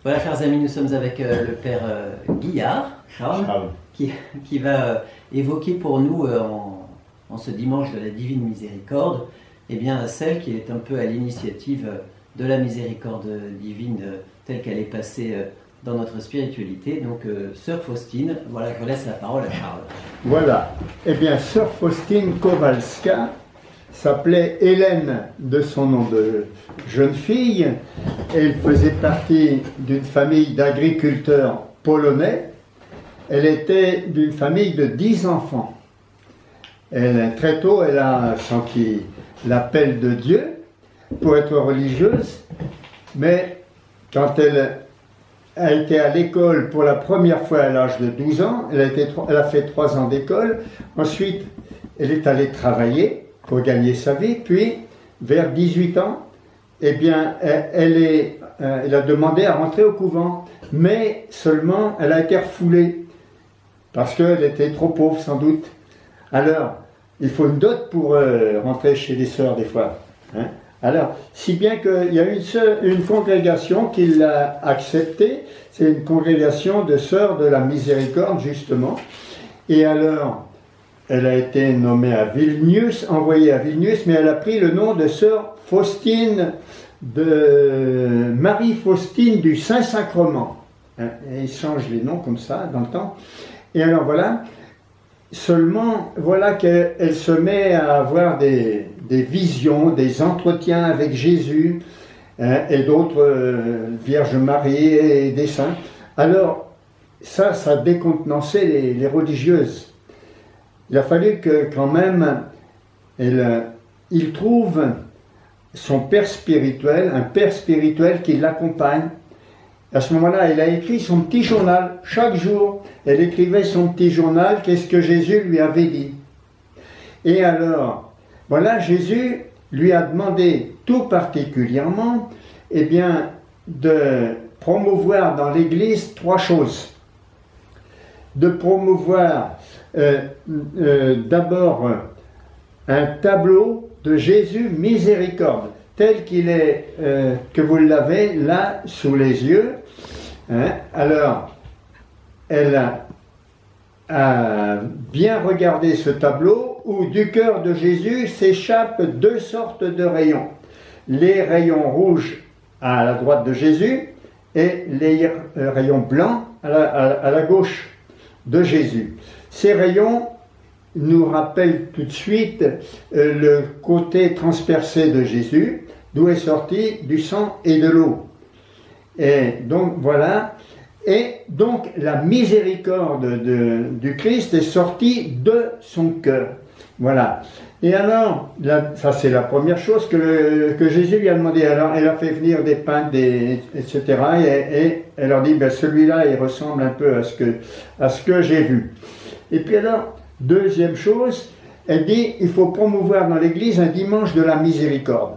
Voilà, chers amis, nous sommes avec le père Guillard, Charles. Qui va évoquer pour nous en ce dimanche de la Divine Miséricorde, eh bien, celle qui est un peu à l'initiative de la miséricorde divine telle qu'elle est passée dans notre spiritualité. Donc, Sœur Faustine, voilà, je laisse la parole à Charles. Voilà, eh bien, Sœur Faustine Kowalska s'appelait Hélène de son nom de jeune fille. Elle faisait partie d'une famille d'agriculteurs polonais. Elle était d'une famille de 10 enfants. Très tôt, elle a senti l'appel de Dieu pour être religieuse, mais quand elle a été à l'école pour la première fois à l'âge de 12 ans, elle a fait 3 ans d'école, ensuite elle est allée travailler pour gagner sa vie, puis vers 18 ans, eh bien, elle a demandé à rentrer au couvent, mais seulement elle a été refoulée, parce qu'elle était trop pauvre sans doute. Alors, il faut une dot pour rentrer chez les sœurs des fois. Hein. Alors, si bien qu'il y a une congrégation qui l'a acceptée, c'est une congrégation de sœurs de la miséricorde justement. Et alors, elle a été nommée à Vilnius, envoyée à Vilnius, mais elle a pris le nom de sœur Faustine, de Marie-Faustine du Saint-Sacrement. Hein. Et ils changent les noms comme ça dans le temps. Et alors voilà, seulement voilà qu'elle se met à avoir des visions, des entretiens avec Jésus et d'autres Vierges Marie et des saints. Alors ça décontenançait les religieuses. Il a fallu que quand même il trouve son père spirituel, un père spirituel qui l'accompagne. À ce moment-là, elle a écrit son petit journal. Chaque jour, elle écrivait son petit journal, qu'est-ce que Jésus lui avait dit. Et alors, voilà, Jésus lui a demandé tout particulièrement, eh bien, de promouvoir dans l'Église 3 choses. De promouvoir d'abord un tableau de Jésus miséricorde, tel qu'il est, que vous l'avez là sous les yeux. Hein. Alors, elle a bien regardé ce tableau où du cœur de Jésus s'échappent 2 sortes de rayons. Les rayons rouges à la droite de Jésus et les rayons blancs à la gauche de Jésus. Ces rayons nous rappellent tout de suite le côté transpercé de Jésus, d'où est sorti du sang et de l'eau. Et donc voilà, et donc la miséricorde du Christ est sortie de son cœur. Voilà. Et alors, ça c'est la première chose que Jésus lui a demandé. Alors, elle a fait venir des peintres, etc. Et elle leur dit, ben, celui-là, il ressemble un peu à ce que j'ai vu. Et puis alors, deuxième chose, elle dit, il faut promouvoir dans l'Église un dimanche de la miséricorde.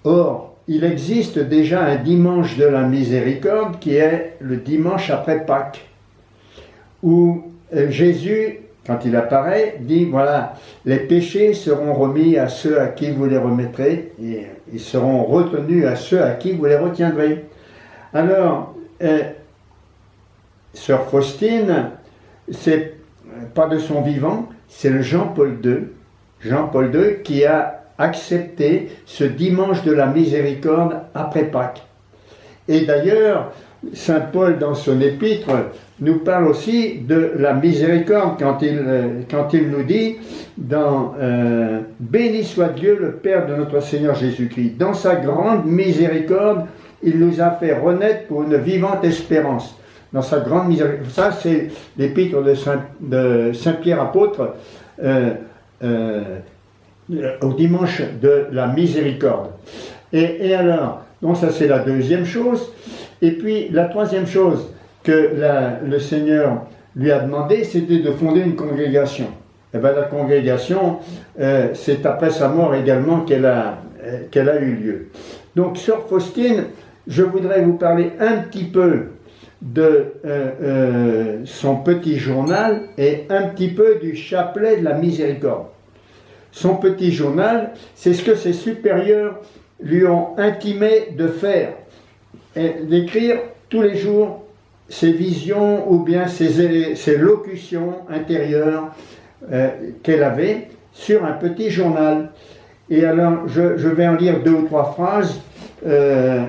Or, il existe déjà un dimanche de la miséricorde qui est le dimanche après Pâques, où Jésus, quand il apparaît, dit, voilà, les péchés seront remis à ceux à qui vous les remettrez, et ils seront retenus à ceux à qui vous les retiendrez. Alors, Sœur Faustine, c'est pas de son vivant, c'est le Jean-Paul II qui a accepté ce dimanche de la miséricorde après Pâques. Et d'ailleurs, Saint Paul, dans son épître, nous parle aussi de la miséricorde quand il nous dit dans béni soit Dieu, le Père de notre Seigneur Jésus-Christ. Dans sa grande miséricorde, il nous a fait renaître pour une vivante espérance. Dans sa grande miséricorde. Ça, c'est l'épître de Saint-Pierre apôtre au dimanche de la miséricorde. Et alors, donc ça c'est la deuxième chose. Et puis la troisième chose que le Seigneur lui a demandé, c'était de fonder une congrégation. Et bien la congrégation, c'est après sa mort également qu'elle a eu lieu. Donc Sœur Faustine, je voudrais vous parler un petit peu de son petit journal et un petit peu du chapelet de la miséricorde. Son petit journal, c'est ce que ses supérieurs lui ont intimé de faire. d'écrire tous les jours ses visions ou bien ses locutions intérieures qu'elle avait sur un petit journal. Et alors, je vais en lire 2 ou 3 phrases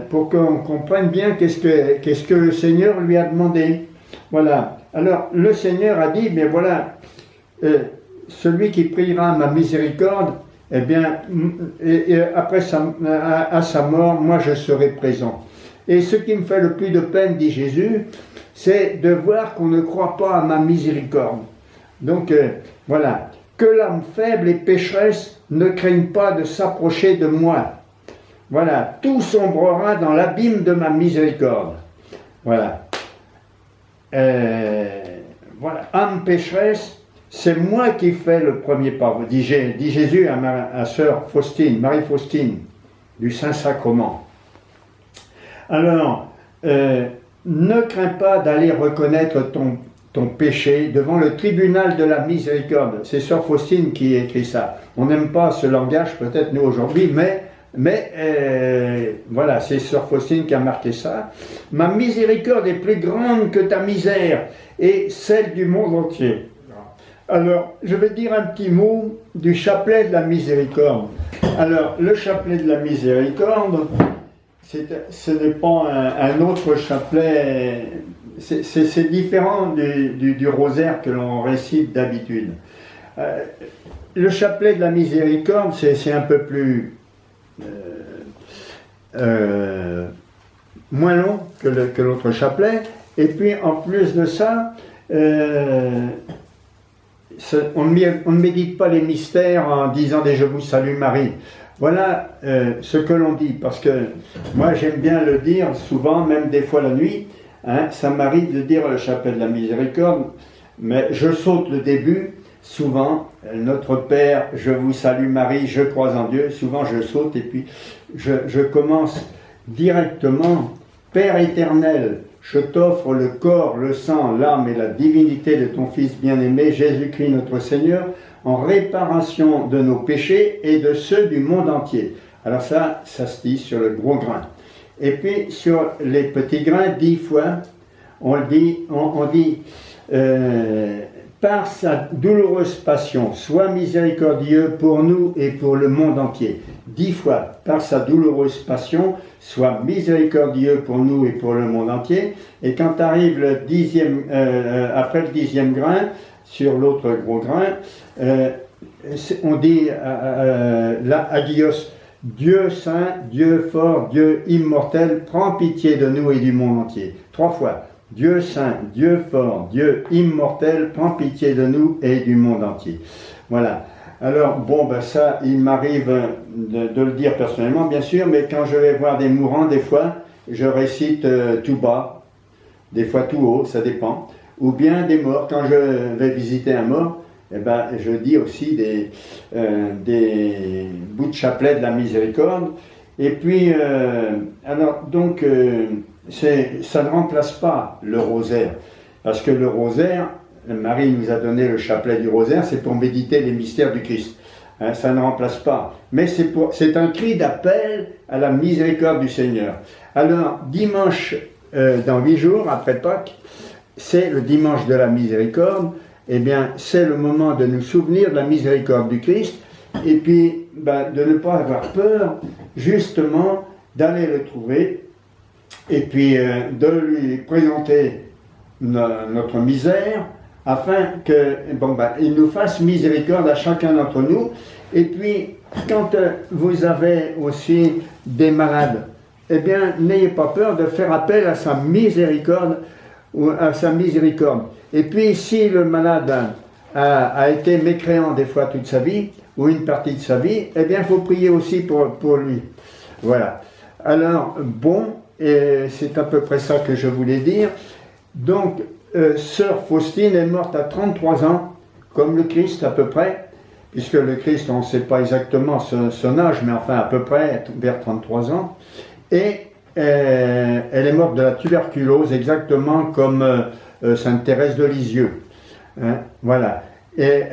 pour qu'on comprenne bien qu'est-ce que le Seigneur lui a demandé. Voilà. Alors, le Seigneur a dit, mais voilà, celui qui priera ma miséricorde, eh bien, après à sa mort, moi je serai présent. Et ce qui me fait le plus de peine, dit Jésus, c'est de voir qu'on ne croit pas à ma miséricorde. Donc, voilà. Que l'âme faible et pécheresse ne craigne pas de s'approcher de moi. Voilà. Tout sombrera dans l'abîme de ma miséricorde. Voilà. Voilà. Âme pécheresse, c'est moi qui fais le premier pas, dit Jésus à ma sœur Faustine, Marie-Faustine, du Saint-Sacrement. Alors, ne crains pas d'aller reconnaître ton péché devant le tribunal de la miséricorde. C'est sœur Faustine qui écrit ça. On n'aime pas ce langage, peut-être nous aujourd'hui, mais voilà, c'est sœur Faustine qui a marqué ça. Ma miséricorde est plus grande que ta misère et celle du monde entier. Alors, je vais dire un petit mot du chapelet de la miséricorde. Alors, le chapelet de la miséricorde, ce n'est pas un autre chapelet, c'est différent du rosaire que l'on récite d'habitude. Le chapelet de la miséricorde, c'est un peu plus moins long que l'autre chapelet, et puis en plus de ça, on ne médite pas les mystères en disant des « Je vous salue Marie ». Voilà ce que l'on dit, parce que moi j'aime bien le dire souvent, même des fois la nuit, hein, ça m'arrive de dire le chapelet de la miséricorde, mais je saute le début, souvent, Notre Père, je vous salue Marie, je crois en Dieu, souvent je saute et puis je commence directement, Père éternel, je t'offre le corps, le sang, l'âme et la divinité de ton Fils bien-aimé, Jésus-Christ notre Seigneur, en réparation de nos péchés et de ceux du monde entier. Alors ça se dit sur le gros grain. Et puis sur les petits grains, 10 fois, on dit par sa douloureuse passion, sois miséricordieux pour nous et pour le monde entier. 10 fois, par sa douloureuse passion, sois miséricordieux pour nous et pour le monde entier. Et quand arrive le 10e, après le 10e grain, sur l'autre gros grain, on dit là, Agios, Dieu saint, Dieu fort, Dieu immortel, prends pitié de nous et du monde entier. 3 fois. Dieu saint, Dieu fort, Dieu immortel, prends pitié de nous et du monde entier. Voilà. Alors, bon, ben ça, il m'arrive de le dire personnellement, bien sûr, mais quand je vais voir des mourants, des fois, je récite tout bas, des fois tout haut, ça dépend. Ou bien des morts. Quand je vais visiter un mort, eh ben, je dis aussi des bouts de chapelet de la miséricorde. Et puis, alors, donc, ça ne remplace pas le rosaire. Parce que le rosaire, Marie nous a donné le chapelet du rosaire, c'est pour méditer les mystères du Christ. Hein, ça ne remplace pas. Mais c'est un cri d'appel à la miséricorde du Seigneur. Alors, dimanche, dans 8 jours, après Pâques, c'est le dimanche de la miséricorde. Eh bien, c'est le moment de nous souvenir de la miséricorde du Christ et puis de ne pas avoir peur, justement, d'aller le trouver et puis de lui présenter notre misère afin qu'il nous fasse miséricorde à chacun d'entre nous. Et puis, quand vous avez aussi des malades, eh bien, n'ayez pas peur de faire appel à sa miséricorde ou à sa miséricorde. Et puis, si le malade a été mécréant des fois toute sa vie, ou une partie de sa vie, eh bien, il faut prier aussi pour lui. Voilà. Alors, bon, c'est à peu près ça que je voulais dire. Donc, sœur Faustine est morte à 33 ans, comme le Christ à peu près, puisque le Christ, on ne sait pas exactement son âge, mais enfin à peu près, vers 33 ans. Et elle est morte de la tuberculose, exactement comme Sainte Thérèse de Lisieux. Hein, voilà. Et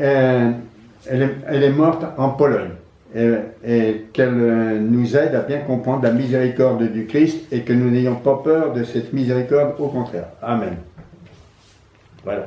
elle est morte en Pologne. et qu'elle nous aide à bien comprendre la miséricorde du Christ et que nous n'ayons pas peur de cette miséricorde, au contraire. Amen. Voilà.